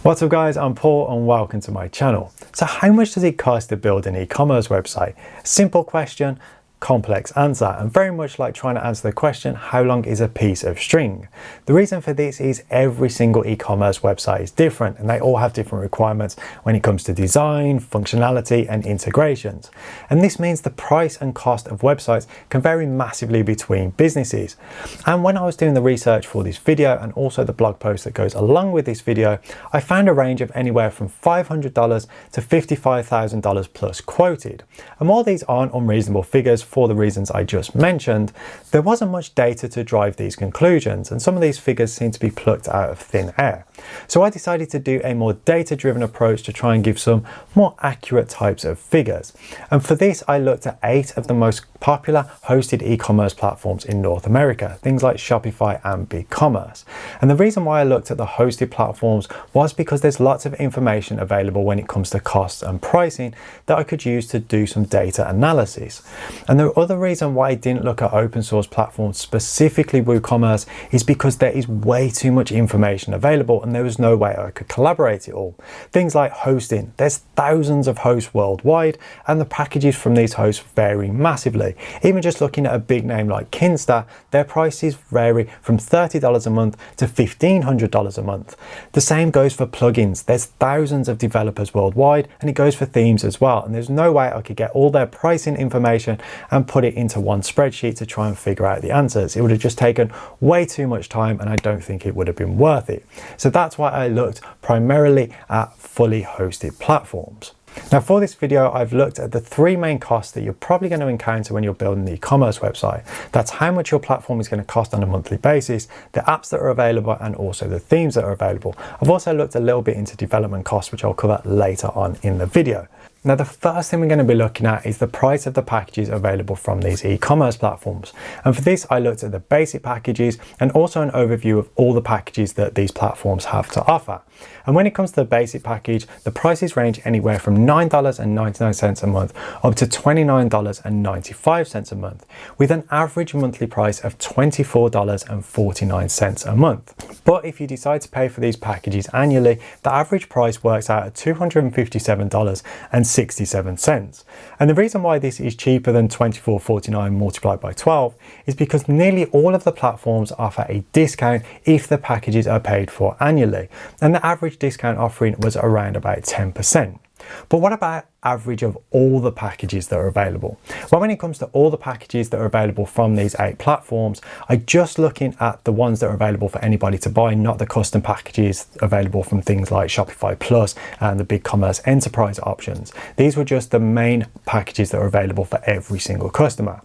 What's up guys, I'm Paul and welcome to my channel. So how much does it cost to build an e-commerce website? Simple question, complex answer, and very much like trying to answer the question, how long is a piece of string? The reason for this is every single e-commerce website is different and they all have different requirements when it comes to design, functionality and integrations. And this means the price and cost of websites can vary massively between businesses. And when I was doing the research for this video and also the blog post that goes along with this video, I found a range of anywhere from $500 to $55,000 plus quoted. And while these aren't unreasonable figures for the reasons I just mentioned, there wasn't much data to drive these conclusions, and some of these figures seem to be plucked out of thin air. So I decided to do a more data-driven approach to try and give some more accurate types of figures. And for this, I looked at 8 of the most popular hosted e-commerce platforms in North America, things like Shopify and WooCommerce. And the reason why I looked at the hosted platforms was because there's lots of information available when it comes to costs and pricing that I could use to do some data analysis. And the other reason why I didn't look at open source platforms, specifically WooCommerce, is because there is way too much information available and there was no way I could collaborate it all. Things like hosting, there's thousands of hosts worldwide and the packages from these hosts vary massively. Even just looking at a big name like Kinsta, their prices vary from $30 a month to $1,500 a month. The same goes for plugins. There's thousands of developers worldwide and it goes for themes as well. And there's no way I could get all their pricing information and put it into one spreadsheet to try and figure out the answers. It would have just taken way too much time and I don't think it would have been worth it. So that's why I looked primarily at fully hosted platforms. Now for this video, I've looked at the 3 main costs that you're probably going to encounter when you're building the e-commerce website. That's how much your platform is going to cost on a monthly basis, the apps that are available, and also the themes that are available. I've also looked a little bit into development costs, which I'll cover later on in the video. Now the first thing we're going to be looking at is the price of the packages available from these e-commerce platforms. And for this, I looked at the basic packages and also an overview of all the packages that these platforms have to offer. And when it comes to the basic package, the prices range anywhere from $9.99 a month up to $29.95 a month, with an average monthly price of $24.49 a month. But if you decide to pay for these packages annually, the average price works out at $257.67. And the reason why this is cheaper than $24.49 multiplied by 12 is because nearly all of the platforms offer a discount if the packages are paid for annually. And the average discount offering was around about 10%. But what about average of all the packages that are available? Well, when it comes to all the packages that are available from these 8 platforms, I'm just looking at the ones that are available for anybody to buy, not the custom packages available from things like Shopify Plus and the WooCommerce Enterprise options. These were just the main packages that are available for every single customer.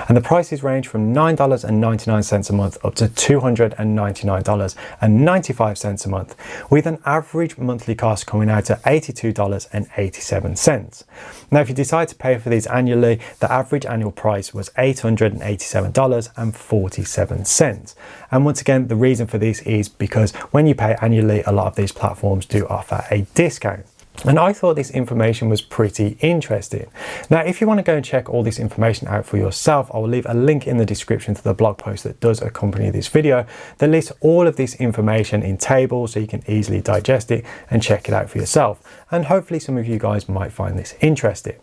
And the prices range from $9.99 a month up to $299.95 a month, with an average monthly cost coming out to $82.87. Now, if you decide to pay for these annually, the average annual price was $887.47. And once again, the reason for this is because when you pay annually, a lot of these platforms do offer a discount. And I thought this information was pretty interesting. Now, if you want to go and check all this information out for yourself, I will leave a link in the description to the blog post that does accompany this video that lists all of this information in tables so you can easily digest it and check it out for yourself. And hopefully some of you guys might find this interesting.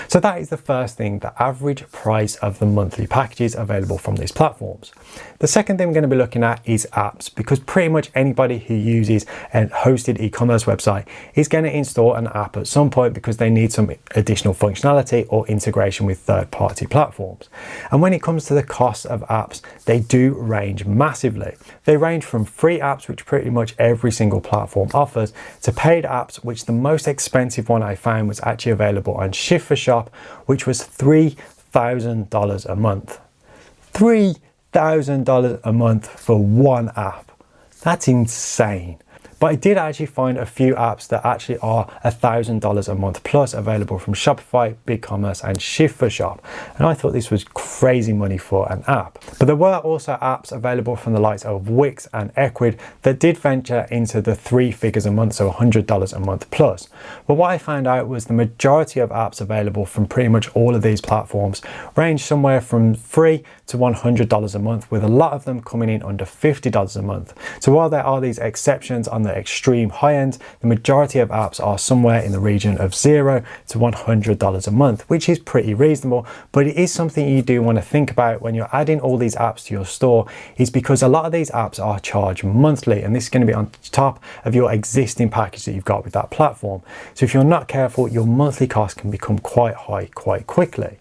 So that is the first thing, the average price of the monthly packages available from these platforms. The second thing we're going to be looking at is apps, because pretty much anybody who uses a hosted e-commerce website is going to install an app at some point because they need some additional functionality or integration with third-party platforms. And when it comes to the cost of apps, they do range massively. They range from free apps, which pretty much every single platform offers, to paid apps, which the most expensive one I found was actually available on Shop, which was $3,000 a month. $3,000 a month for one app. That's insane. But I did actually find a few apps that actually are $1,000 a month plus available from Shopify, WooCommerce and Shop. And I thought this was crazy money for an app. But there were also apps available from the likes of Wix and Ecommerce that did venture into the 3 figures a month, so $100 a month plus. But what I found out was the majority of apps available from pretty much all of these platforms range somewhere from free to $100 a month, with a lot of them coming in under $50 a month. So while there are these exceptions on the the extreme high end, the majority of apps are somewhere in the region of $0 to $100 a month, which is pretty reasonable. But it is something you do want to think about when you're adding all these apps to your store, is because a lot of these apps are charged monthly, and this is going to be on top of your existing package that you've got with that platform. So if you're not careful, your monthly cost can become quite high quite quickly.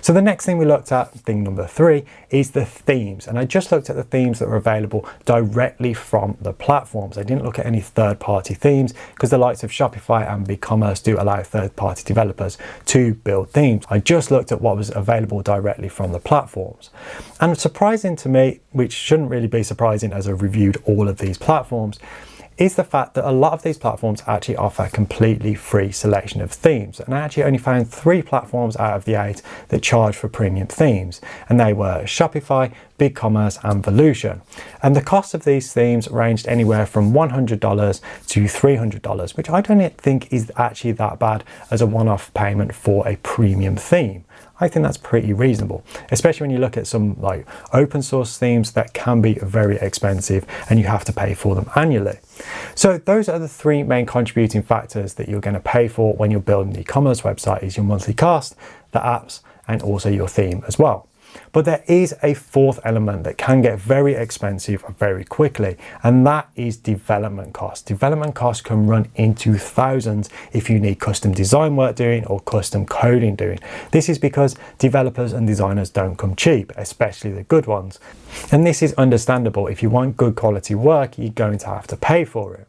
So the next thing we looked at, thing number 3, is the themes. And I just looked at the themes that are available directly from the platforms. I didn't look at any third-party themes, because the likes of Shopify and WooCommerce do allow third-party developers to build themes. I just looked at what was available directly from the platforms. And surprising to me, which shouldn't really be surprising as I've reviewed all of these platforms, is the fact that a lot of these platforms actually offer a completely free selection of themes. And I actually only found 3 platforms out of the 8 that charge for premium themes, and they were Shopify, BigCommerce and Volution. And the cost of these themes ranged anywhere from $100 to $300, which I don't think is actually that bad as a one-off payment for a premium theme. I think that's pretty reasonable, especially when you look at some like open source themes that can be very expensive and you have to pay for them annually. So those are the 3 main contributing factors that you're going to pay for when you're building an e-commerce website: is your monthly cost, the apps, and also your theme as well. But there is a 4th element that can get very expensive very quickly, and that is development costs. Development costs can run into thousands if you need custom design work doing or custom coding doing. This is because developers and designers don't come cheap, especially the good ones. And this is understandable. If you want good quality work, you're going to have to pay for it.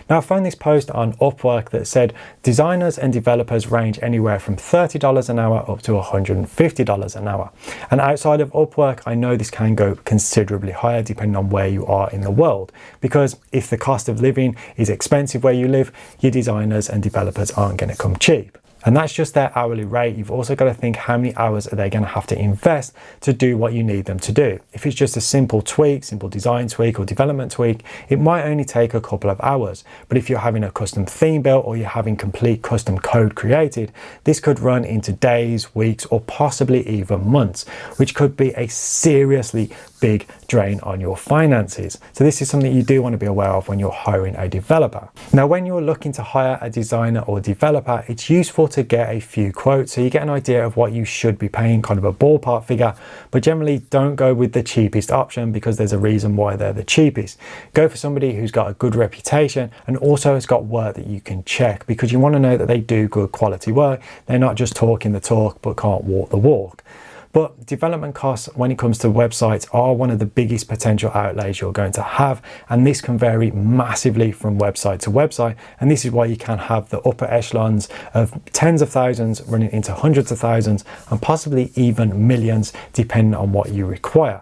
Now, I found this post on Upwork that said designers and developers range anywhere from $30 an hour up to $150 an hour. And outside of Upwork, I know this can go considerably higher depending on where you are in the world, because if the cost of living is expensive where you live, your designers and developers aren't going to come cheap. And that's just their hourly rate. You've also got to think, how many hours are they going to have to invest to do what you need them to do? If it's just a simple tweak, simple design tweak or development tweak, it might only take a couple of hours. But if you're having a custom theme built or you're having complete custom code created, this could run into days, weeks, or possibly even months, which could be a seriously big drain on your finances. So this is something you do want to be aware of when you're hiring a developer. Now, when you're looking to hire a designer or developer, it's useful to get a few quotes so you get an idea of what you should be paying, kind of a ballpark figure. But generally, don't go with the cheapest option, because there's a reason why they're the cheapest. Go for somebody who's got a good reputation and also has got work that you can check, because you want to know that they do good quality work. They're not just talking the talk but can't walk the walk. But development costs when it comes to websites are one of the biggest potential outlays you're going to have, and this can vary massively from website to website. And this is why you can have the upper echelons of tens of thousands running into hundreds of thousands and possibly even millions, depending on what you require.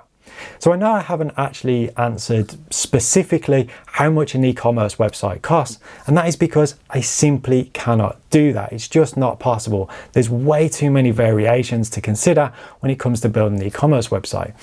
So I know I haven't actually answered specifically how much an e-commerce website costs, and that is because I simply cannot do that. It's just not possible. There's way too many variations to consider when it comes to building an e-commerce website.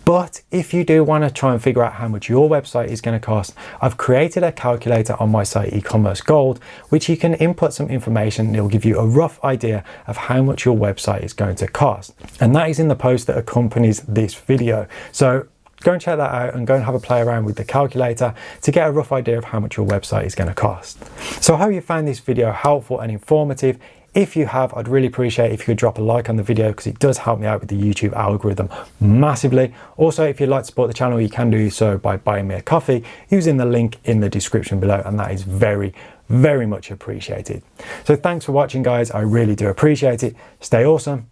But if you do want to try and figure out how much your website is going to cost, I've created a calculator on my site Ecommerce Gold, which you can input some information and it'll give you a rough idea of how much your website is going to cost. And that is in the post that accompanies this video. So go and check that out and go and have a play around with the calculator to get a rough idea of how much your website is going to cost. So I hope you found this video helpful and informative. If you have, I'd really appreciate if you could drop a like on the video, because it does help me out with the YouTube algorithm massively. Also, if you'd like to support the channel, you can do so by buying me a coffee using the link in the description below, and that is very, very much appreciated. So thanks for watching, guys. I really do appreciate it. Stay awesome,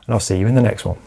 and I'll see you in the next one.